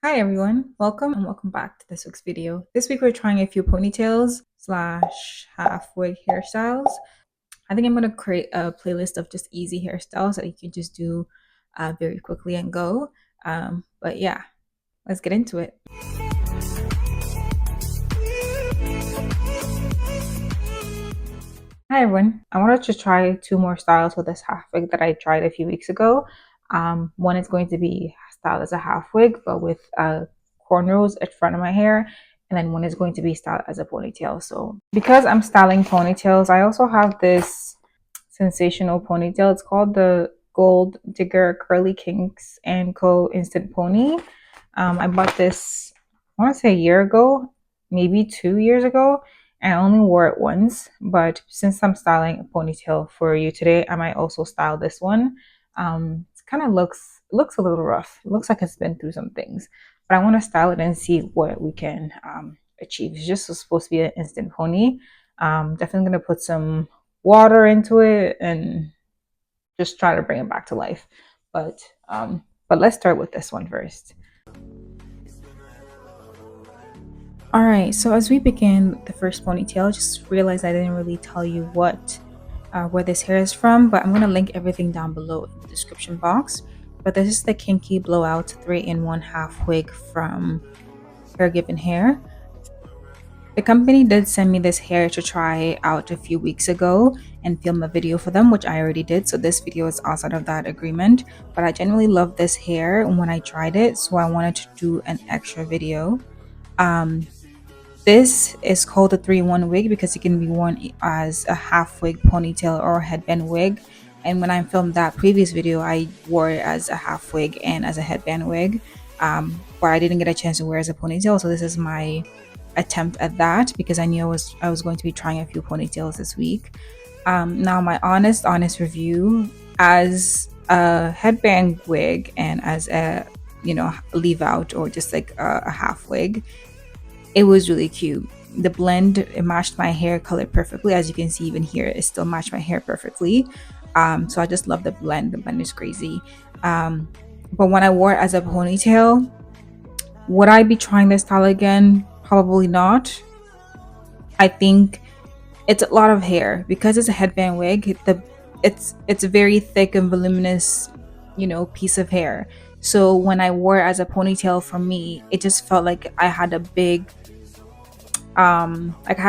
Hi everyone, welcome and welcome back to this week's video. This week we're trying a few ponytails slash half wig hairstyles. I think I'm going to create a playlist of just easy hairstyles that you can just do very quickly and go. But yeah, let's get into it. Hi everyone, I wanted to try two more styles with this half wig that I tried a few weeks ago. One is going to be styled as a half wig but with cornrows at front of my hair, and then one is going to be styled as a ponytail. So because I'm styling ponytails, I also have this sensational ponytail. It's called the Gold Digger Curly Kinks and Co Instant Pony. I bought this, I want to say a year ago, maybe 2 years ago, and I only wore it once. But since I'm styling a ponytail for you today, I might also style this one. It kind of looks a little rough. It looks like it's been through some things, but I want to style it and see what we can achieve. It's just supposed to be an instant pony. Definitely gonna put some water into it and just try to bring it back to life. But let's start with this one first. All right, so as we begin the first ponytail, just realized I didn't really tell you where this hair is from, but I'm gonna link everything down below in the description box. But this is the Kinky Blowout 3-in-1 half wig from Hair Given Hair. The company did send me this hair to try out a few weeks ago and film a video for them, which I already did. So this video is outside of that agreement, but I genuinely love this hair when I tried it, so I wanted to do an extra video. This is called a 3-in-1 wig because it can be worn as a half wig, ponytail, or a headband wig. And when I filmed that previous video, I wore it as a half wig and as a headband wig, but I didn't get a chance to wear it as a ponytail. So this is my attempt at that because I knew I was going to be trying a few ponytails this week. Now my honest review as a headband wig and as a leave out or just like a half wig, it was really cute. The blend, it matched my hair color perfectly. As you can see, even here, it still matched my hair perfectly. So I just love the blend. The blend is crazy. But when I wore it as a ponytail, would I be trying this style again? Probably not. I think it's a lot of hair because it's a headband wig. It's a very thick and voluminous, piece of hair. So when I wore it as a ponytail, for me, it just felt like I had a big like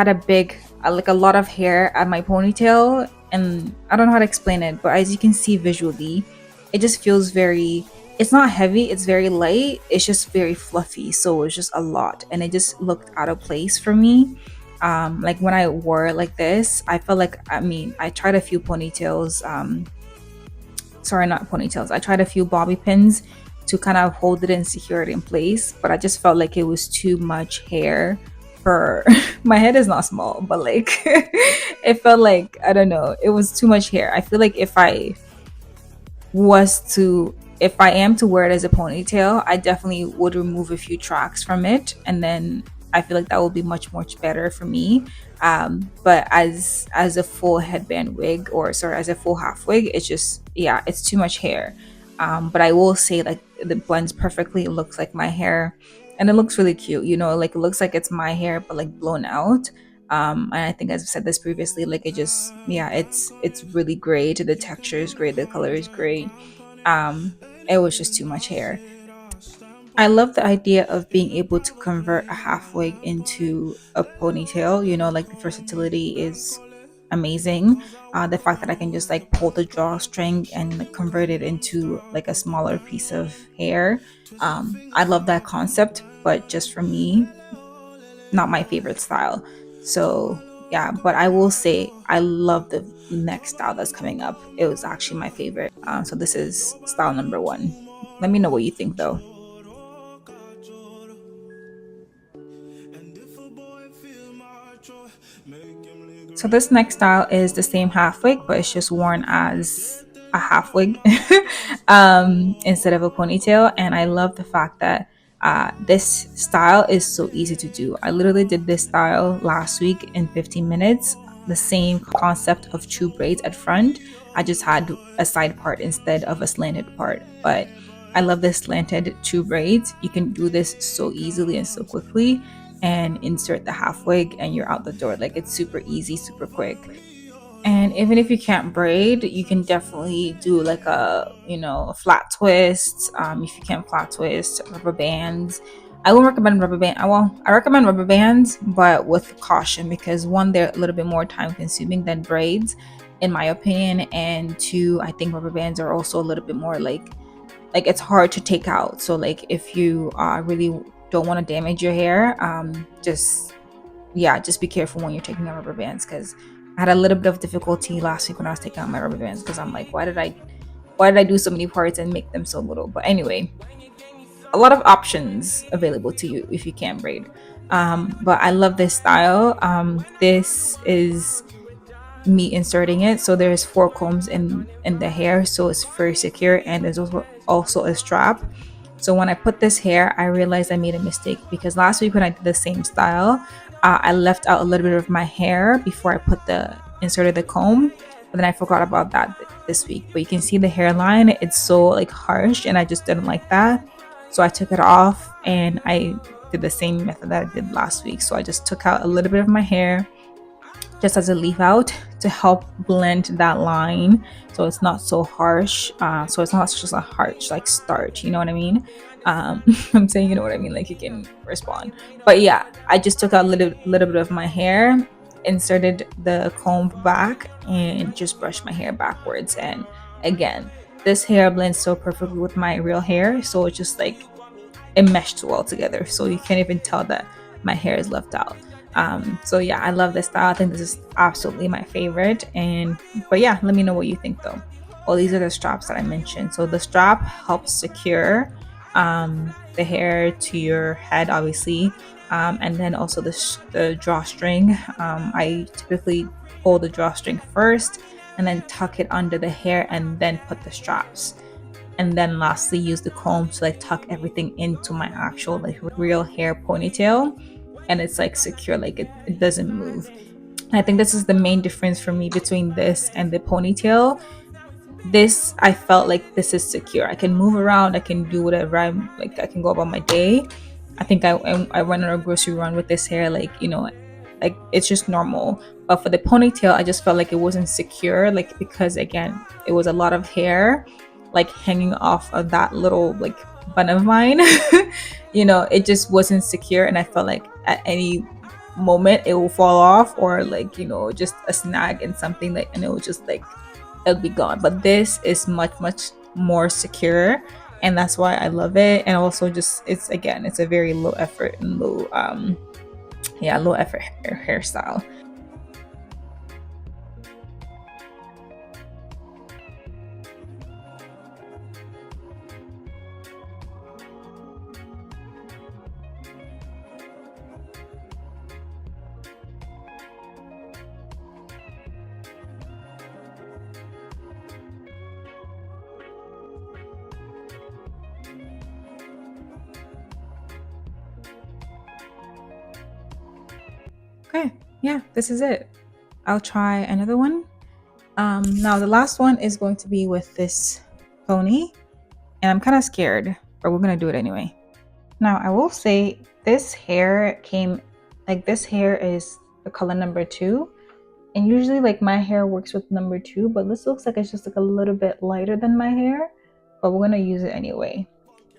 a lot of hair at my ponytail, and I don't know how to explain it, but as you can see visually, it just feels very, it's not heavy, it's very light, it's just very fluffy. So it's just a lot and it just looked out of place for me. Like when I wore it like this, I felt like, I tried a few ponytails, sorry, not ponytails, I tried a few bobby pins to kind of hold it and secure it in place, but I just felt like it was too much hair for my head is not small, but like it felt like, I don't know, it was too much hair. I feel like if I am to wear it as a ponytail, I definitely would remove a few tracks from it, and then I feel like that will be much better for me. But as a full headband wig, or sorry, as a full half wig, it's just, yeah, it's too much hair. But I will say, like, it blends perfectly. It looks like my hair, and it looks really cute. Like it looks like it's my hair, but like blown out. And I think, as I've said this previously, like it just, yeah, it's really great. The texture is great. The color is great. It was just too much hair. I love the idea of being able to convert a half wig into a ponytail. Like the versatility is amazing. The fact that I can just like pull the drawstring and like, convert it into like a smaller piece of hair. I love that concept, but just for me, not my favorite style. So yeah, but I will say I love the next style that's coming up. It was actually my favorite. So this is style number 1. Let me know what you think though. So this next style is the same half wig, but it's just worn as a half wig instead of a ponytail. And I love the fact that this style is so easy to do. I literally did this style last week in 15 minutes. The same concept of 2 braids at front. I just had a side part instead of a slanted part. But I love this slanted two braids. You can do this so easily and so quickly, and insert the half wig and you're out the door. Like, it's super easy, super quick. And even if you can't braid, you can definitely do like a flat twist. If you can't flat twist, rubber bands. I won't recommend rubber band. I recommend rubber bands, but with caution, because one, they're a little bit more time consuming than braids, in my opinion, and two, I think rubber bands are also a little bit more like it's hard to take out. So like if you really don't want to damage your hair, just be careful when you're taking out rubber bands, because I had a little bit of difficulty last week when I was taking out my rubber bands, because I'm like, why did I do so many parts and make them so little? But anyway, a lot of options available to you if you can braid. But I love this style. This is me inserting it, so there's four combs in the hair, so it's very secure, and there's also a strap. So when I put this hair, I realized I made a mistake, because last week when I did the same style, I left out a little bit of my hair before I inserted the comb, but then I forgot about that this week. But you can see the hairline, it's so like harsh, and I just didn't like that, so I took it off and I did the same method that I did last week. So I just took out a little bit of my hair just as a leave out to help blend that line, so it's not so harsh, so it's not just a harsh like starch, you know what I mean? I'm saying, you know what I mean, like you can respond. But yeah, I just took out a little bit of my hair, inserted the comb back, and just brushed my hair backwards. And again, this hair blends so perfectly with my real hair, so it's just like it meshed well together, so you can't even tell that my hair is left out. So yeah, I love this style. I think this is absolutely my favorite. But yeah, let me know what you think though. Well, these are the straps that I mentioned. So the strap helps secure the hair to your head, obviously, and then also the drawstring. I typically pull the drawstring first and then tuck it under the hair and then put the straps, and then lastly use the comb to like tuck everything into my actual like real hair ponytail, and it's like secure, like it doesn't move. And I think this is the main difference for me between this and the ponytail. This, I felt like this is secure. I can move around, I can do whatever, I can go about my day. I think I went on a grocery run with this hair, like, like it's just normal. But for the ponytail, I just felt like it wasn't secure, like, because again, it was a lot of hair like hanging off of that little like bun of mine. It just wasn't secure, and I felt like at any moment it will fall off, or like, just a snag in something, like, and it will just like it'll be gone. But this is much more secure, and that's why I love it. And also, just it's a very low effort and low effort hairstyle. Okay, yeah, this is it. I'll try another one. Now the last one is going to be with this pony, and I'm kind of scared, but we're gonna do it anyway. Now I will say this hair this hair is the color number 2, and usually like my hair works with number 2, but this looks like it's just like a little bit lighter than my hair, but we're gonna use it anyway.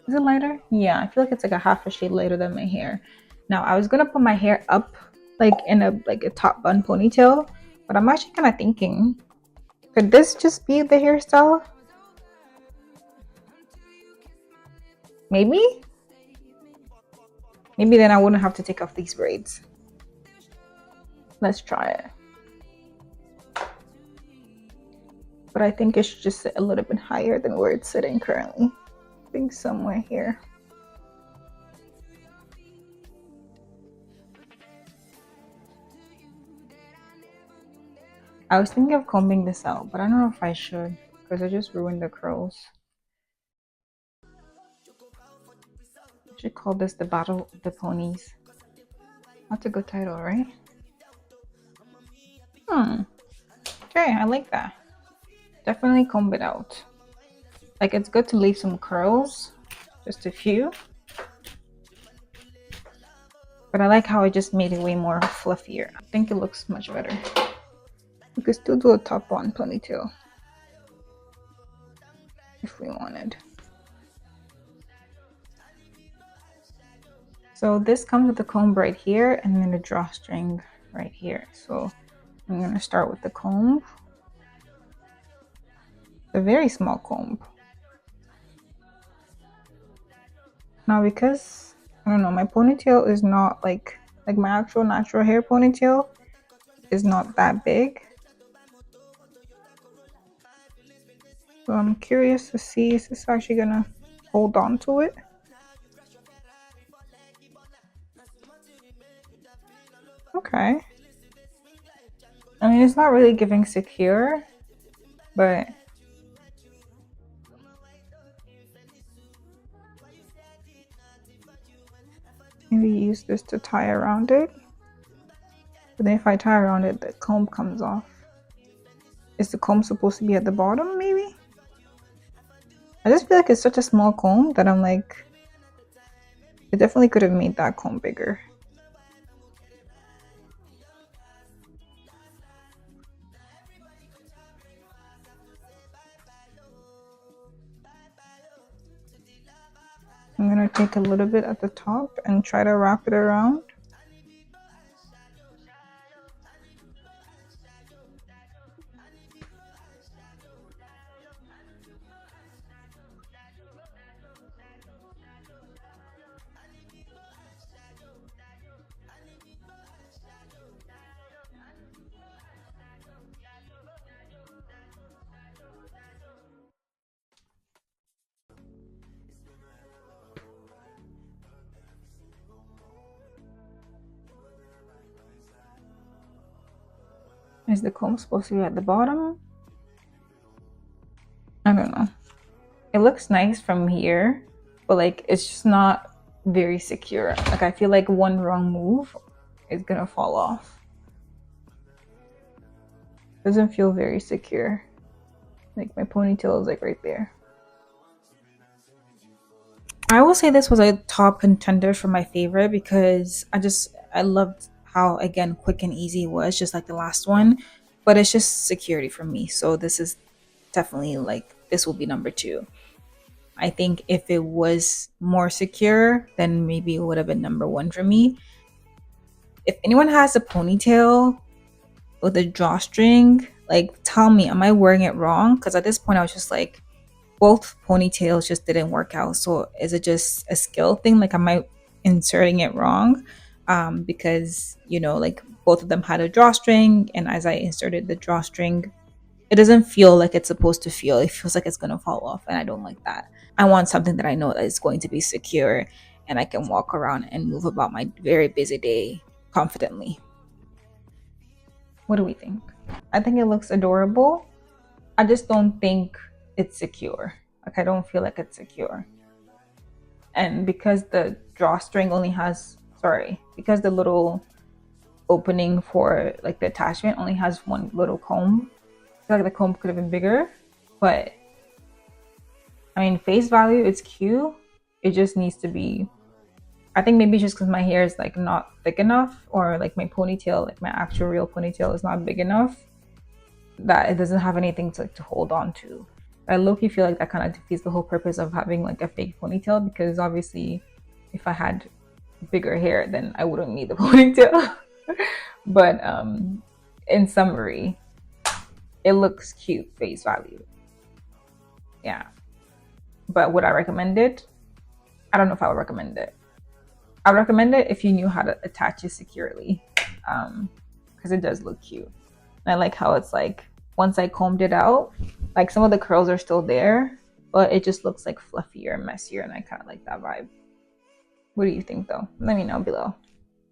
Is it lighter? Yeah, I feel like it's like a half a shade lighter than my hair. Now I was gonna put my hair up like in a top bun ponytail, but I'm actually kind of thinking, could this just be the hairstyle? Maybe then I wouldn't have to take off these braids. Let's try it. But I think it should just sit a little bit higher than where it's sitting currently. I think somewhere here. I was thinking of combing this out, but I don't know if I should, because I just ruined the curls. I should call this the Battle of the Ponies. That's a good title, right? Okay, I like that. Definitely comb it out. Like, it's good to leave some curls, just a few. But I like how it just made it way more fluffier. I think it looks much better. We could still do a top on ponytail if we wanted. So this comes with the comb right here and then the drawstring right here. So I'm gonna start with the comb. It's a very small comb. Now because, I don't know, my ponytail is not like my actual natural hair ponytail is not that big. So I'm curious to see, is this actually gonna hold on to it? Okay. I mean, it's not really giving secure, but maybe use this to tie around it. But then if I tie around it, the comb comes off. Is the comb supposed to be at the bottom, maybe? I just feel like it's such a small comb that I'm like, it definitely could have made that comb bigger. I'm gonna take a little bit at the top and try to wrap it around. Is the comb supposed to be at the bottom? I don't know. It looks nice from here, but like it's just not very secure. Like I feel like one wrong move is gonna fall off. Doesn't feel very secure. Like my ponytail is like right there. I will say this was a top contender for my favorite because I loved how, again, quick and easy it was, just like the last one. But it's just security for me. So this is definitely like, this will be number 2. I think if it was more secure, then maybe it would have been number 1 for me. If anyone has a ponytail with a drawstring, like tell me, am I wearing it wrong? Because at this point I was just like, both ponytails just didn't work out. So is it just a skill thing? Like, am I inserting it wrong? Because, you know, like both of them had a drawstring, and as I inserted the drawstring, it doesn't feel like it's supposed to feel. It feels like it's gonna fall off, and I don't like that. I want something that I know that is going to be secure and I can walk around and move about my very busy day confidently. What do we think? I think it looks adorable. I just don't think it's secure. Like I don't feel like it's secure. And because the drawstring only has, because the little opening for like the attachment only has one little comb, I feel like the comb could have been bigger. But I mean, face value, it's cute. It just needs to be, I think maybe just because my hair is like not thick enough, or like my ponytail, like my actual real ponytail is not big enough, that it doesn't have anything to hold on to. I low-key feel like that kind of defeats the whole purpose of having like a fake ponytail, because obviously if I had bigger hair then I wouldn't need the ponytail. But in summary, it looks cute face value. Yeah. But would I recommend it? I don't know if I would recommend it. I would recommend it if you knew how to attach it securely, because it does look cute. And I like how it's like, once I combed it out, like some of the curls are still there, but it just looks like fluffier and messier, and I kind of like that vibe. What do you think though? Let me know below.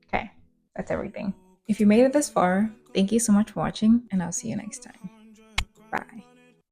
Okay, that's everything. If you made it this far, thank you so much for watching, and I'll see you next time. Bye.